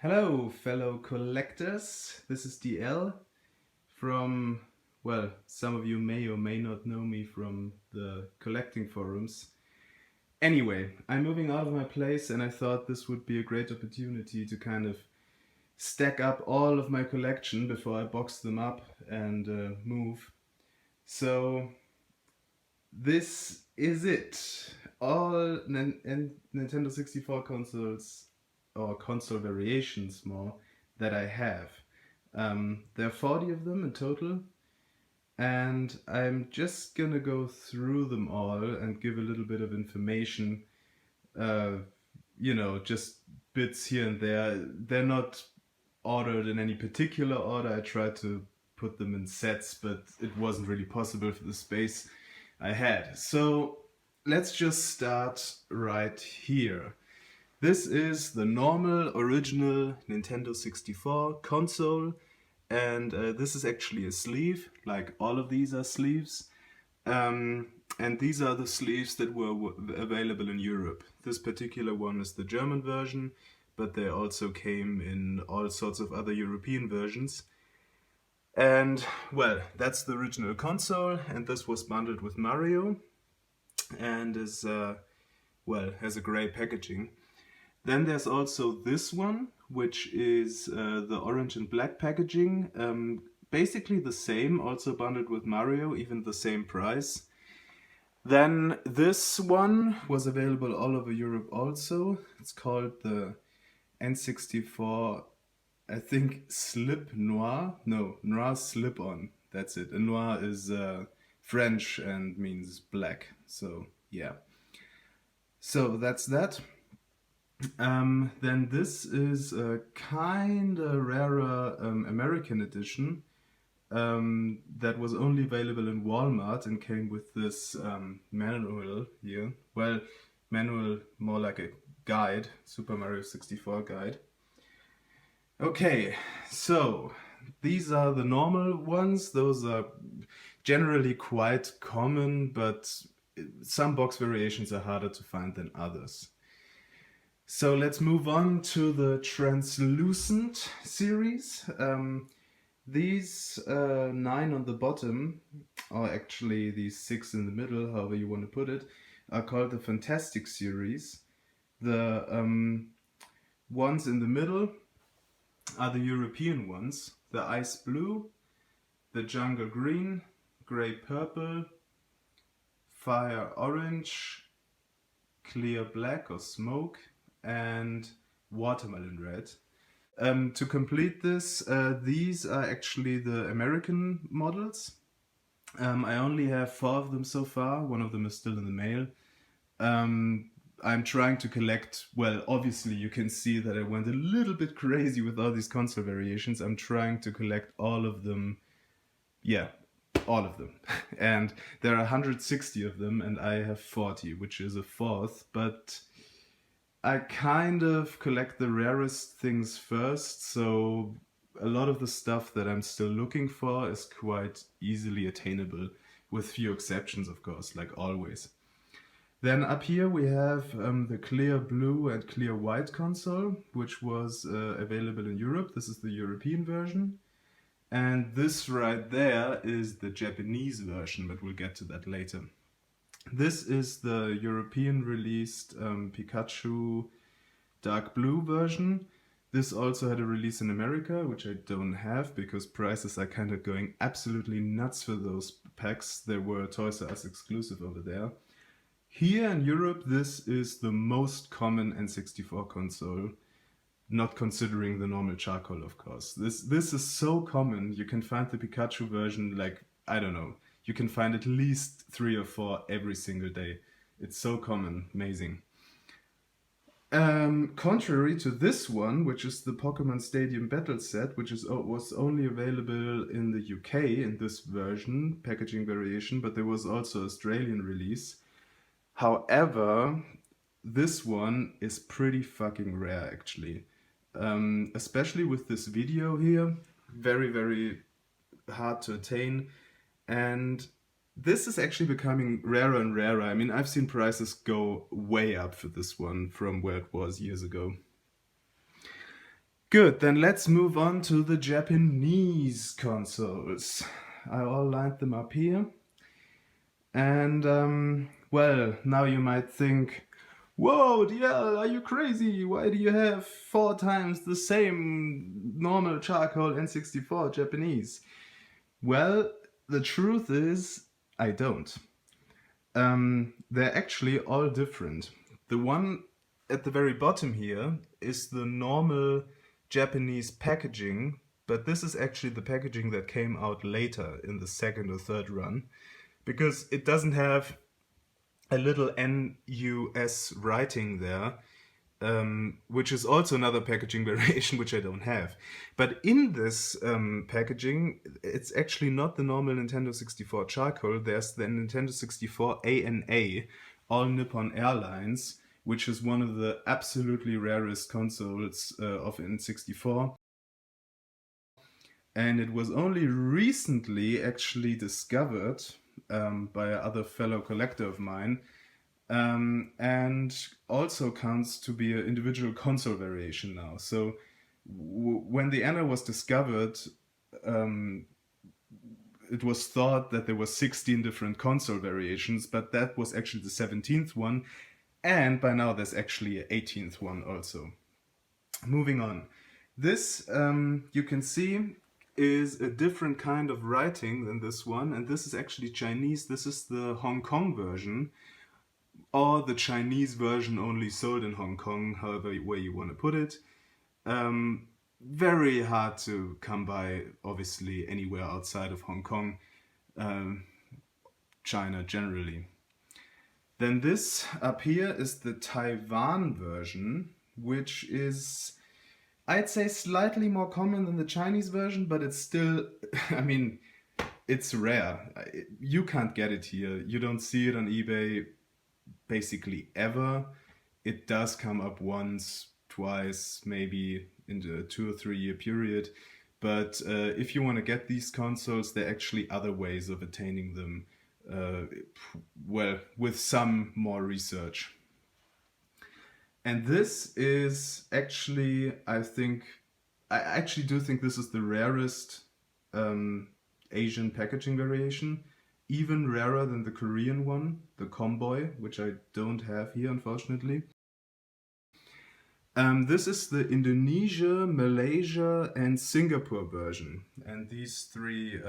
Hello, fellow collectors. This is DL from, well, some of you may or may not know me from the collecting forums. Anyway, I'm moving out of my place and I thought this would be a great opportunity to kind of stack up all of my collection before I box them up and move. So, this is it. All Nintendo 64 consoles or console variations more that I have. There are 40 of them in total, and I'm just gonna go through them all and give a little bit of information. Uh, just bits here and there. They're not ordered in any particular order. I tried to put them in sets, but it wasn't really possible for the space I had. So let's just start right here. This is the normal original Nintendo 64 console, and this is actually a sleeve, like all of these are sleeves. And these are the sleeves that were available in Europe. This particular one is the German version, but they also came in all sorts of other European versions. And well, that's the original console, and this was bundled with Mario, and is has a grey packaging. Then there's also this one, which is the orange and black packaging. Basically the same, also bundled with Mario, even the same price. Then this one was available all over Europe also. It's called the N64, I think, Slip Noir. No, Noir Slip On. That's it. And Noir is French and means black. So, yeah. So that's that. Then this is a kinda rarer American edition that was only available in Walmart and came with this manual here. Well, manual more like a guide, Super Mario 64 guide. Okay, so these are the normal ones. Those are generally quite common, but some box variations are harder to find than others. So let's move on to the translucent series. These 9 on the bottom, or actually these 6 in the middle, however you want to put it, are called the Fantastic series. The ones in the middle are the European ones. The Ice Blue, the Jungle Green, Grey Purple, Fire Orange, Clear Black or Smoke, and Watermelon Red. To complete this, these are actually the American models. I only have 4 of them so far. One of them is still in the mail. I'm trying to collect, well, obviously you can see that I went a little bit crazy with all these console variations. I'm trying to collect all of them. Yeah, all of them. And there are 160 of them and I have 40, which is a fourth, but I kind of collect the rarest things first, so a lot of the stuff that I'm still looking for is quite easily attainable, with few exceptions, of course, like always. Then up here we have the clear blue and clear white console, which was available in Europe. This is the European version. And this right there is the Japanese version, but we'll get to that later. This is the European released Pikachu dark blue version. This also had a release in America, which I don't have because prices are kind of going absolutely nuts for those packs. They were Toys R Us exclusive over there. Here in Europe, this is the most common N64 console, not considering the normal charcoal, of course. This is so common. You can find the Pikachu version, like, I don't know, you can find at least 3 or 4 every single day. It's so common, amazing. Contrary to this one, which is the Pokemon Stadium Battle Set, which was only available in the UK in this version, packaging variation, but there was also Australian release. However, this one is pretty fucking rare actually. Especially with this video here, very, very hard to attain. And this is actually becoming rarer and rarer. I mean, I've seen prices go way up for this one from where it was years ago. Good, then let's move on to the Japanese consoles. I all lined them up here. And, well, now you might think, whoa, DL, are you crazy? Why do you have 4 times the same normal charcoal N64 Japanese? Well, the truth is, I don't. They're actually all different. The one at the very bottom here is the normal Japanese packaging, but this is actually the packaging that came out later in the second or third run because it doesn't have a little NUS writing there, which is also another packaging variation which I don't have. But in this packaging, it's actually not the normal Nintendo 64 charcoal. There's the Nintendo 64 ANA, All Nippon Airlines, which is one of the absolutely rarest consoles of N64. And it was only recently actually discovered by another fellow collector of mine, and also counts to be an individual console variation now. So when the Anna was discovered, um, it was thought that there were 16 different console variations, but that was actually the 17th one, and by now there's actually an 18th one also. Moving on. This, you can see, is a different kind of writing than this one, and this is actually Chinese. This is the Hong Kong version, or the Chinese version only sold in Hong Kong, however way you want to put it. Very hard to come by, obviously, anywhere outside of Hong Kong, China generally. Then this up here is the Taiwan version, which is, I'd say, slightly more common than the Chinese version, but it's still, I mean, it's rare. You can't get it here. You don't see it on eBay basically ever. It does come up once, twice, maybe in the 2 or 3 year period. But if you want to get these consoles, there are actually other ways of attaining them, well, with some more research. And this is actually, I actually do think this is the rarest Asian packaging variation, even rarer than the Korean one, the Comboy, which I don't have here, unfortunately. This is the Indonesia, Malaysia, and Singapore version. And these three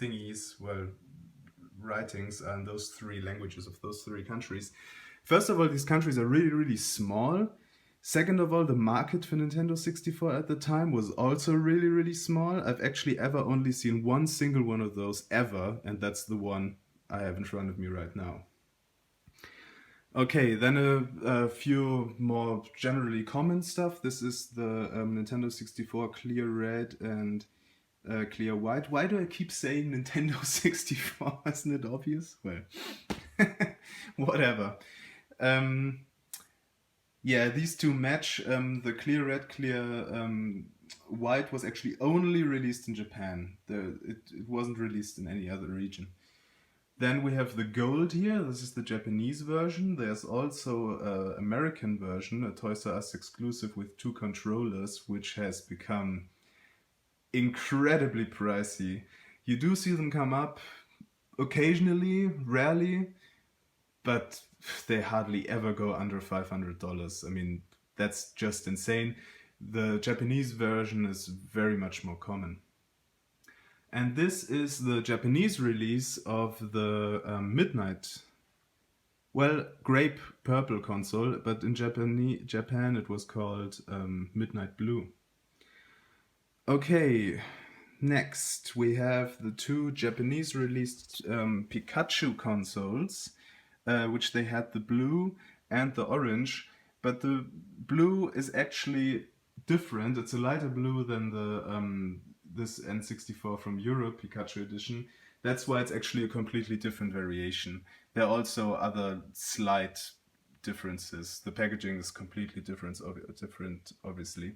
thingies, well, writings are in those three languages of those three countries. First of all, these countries are really, really small. Second of all, the market for Nintendo 64 at the time was also really, really small. I've actually ever only seen one single one of those ever, and that's the one I have in front of me right now. Okay, then a few more generally common stuff. This is the Nintendo 64 Clear Red and Clear White. Why do I keep saying Nintendo 64? Isn't it obvious? Well, whatever. Yeah, these two match. The Clear Red, Clear White was actually only released in Japan. It wasn't released in any other region. Then we have the gold here. This is the Japanese version. There's also an American version, a Toys R Us exclusive with 2 controllers, which has become incredibly pricey. You do see them come up occasionally, rarely, but they hardly ever go under $500. I mean, that's just insane. The Japanese version is very much more common. And this is the Japanese release of the Midnight, well, grape purple console, but in Japan it was called Midnight Blue. Okay, next we have the 2 Japanese released Pikachu consoles, which they had the blue and the orange, but the blue is actually different. It's a lighter blue than the this N64 from Europe Pikachu edition. That's why it's actually a completely different variation. There are also other slight differences. The packaging is completely different, obviously.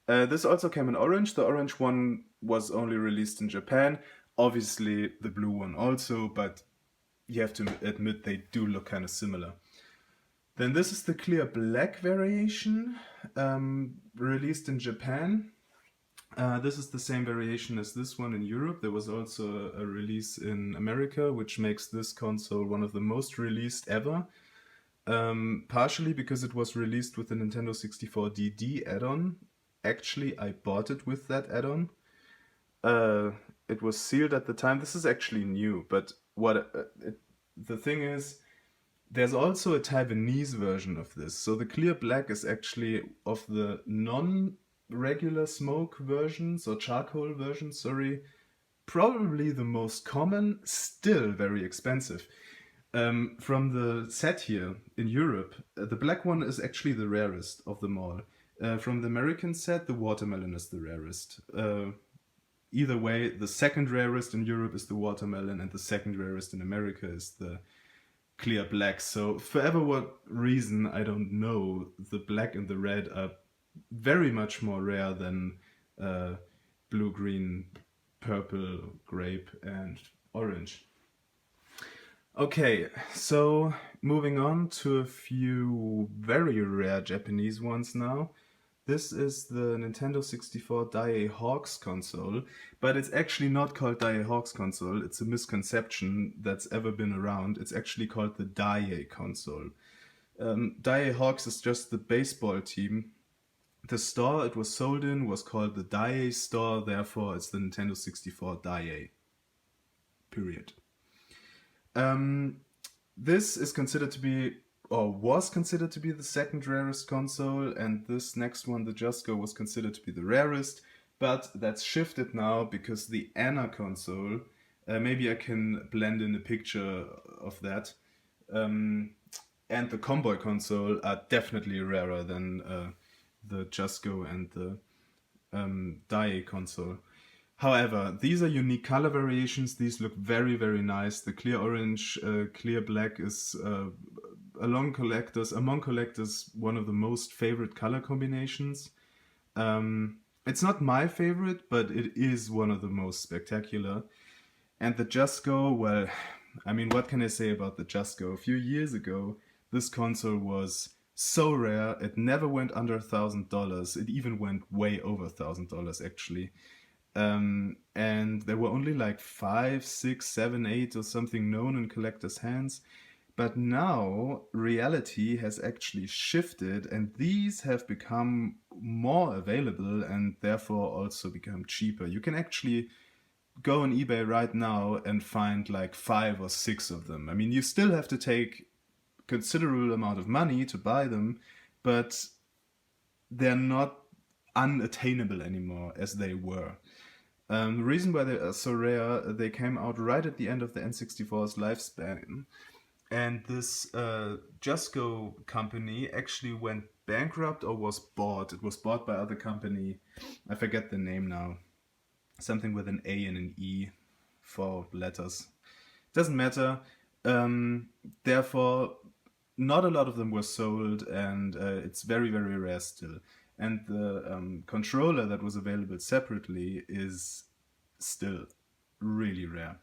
This also came in orange. The orange one was only released in Japan. Obviously, the blue one also, but you have to admit they do look kind of similar. Then this is the clear black variation, released in Japan. This is the same variation as this one in Europe. There was also a release in America, which makes this console one of the most released ever. Partially because it was released with the Nintendo 64 DD add-on. Actually, I bought it with that add-on. Uh, it was sealed at the time. This is actually new, but the thing is, there's also a Taiwanese version of this. So the clear black is actually of the non-regular smoke versions or charcoal versions, sorry, probably the most common, still very expensive. From the set here in Europe, the black one is actually the rarest of them all. From the American set, the watermelon is the rarest. Either way, the second rarest in Europe is the watermelon, and the second rarest in America is the clear black. So, for ever what reason, I don't know, the black and the red are very much more rare than uh, blue, green, purple, grape, and orange. Okay, so moving on to a few very rare Japanese ones now. This is the Nintendo 64 Daiei Hawks console, but it's actually not called Daiei Hawks console. It's a misconception that's ever been around. It's actually called the Daiei console. Daiei Hawks is just the baseball team. The store it was sold in was called the Daiei store, therefore it's the Nintendo 64 Daiei. Period. Um, this is considered to be, or was considered to be, the second rarest console, and this next one, the Just Go, was considered to be the rarest, but that's shifted now because the Anna console, maybe I can blend in a picture of that, um, and the Comboy console are definitely rarer than the Just Go and the Daiei console. However, these are unique color variations. These look very, very nice. The clear orange, clear black is among collectors, one of the most favorite color combinations. It's not my favorite, but it is one of the most spectacular. And the Just Go, well, I mean, what can I say about the Just Go? A few years ago, this console was so rare. It never went under $1,000. It even went way over $1,000 actually. And there were only like 5, 6, 7, 8 or something known in collectors' hands. But now reality has actually shifted, and these have become more available and therefore also become cheaper. You can actually go on eBay right now and find like 5 or 6 of them. I mean, you still have to take considerable amount of money to buy them, but they're not unattainable anymore as they were. The reason why they are so rare, they came out right at the end of the N64's lifespan. And this Just Go company actually went bankrupt or was bought. It was bought by other company. I forget the name now. Something with an A and an E, 4 letters. Doesn't matter. Therefore, not a lot of them were sold, and it's very, very rare still. And the controller that was available separately is still really rare.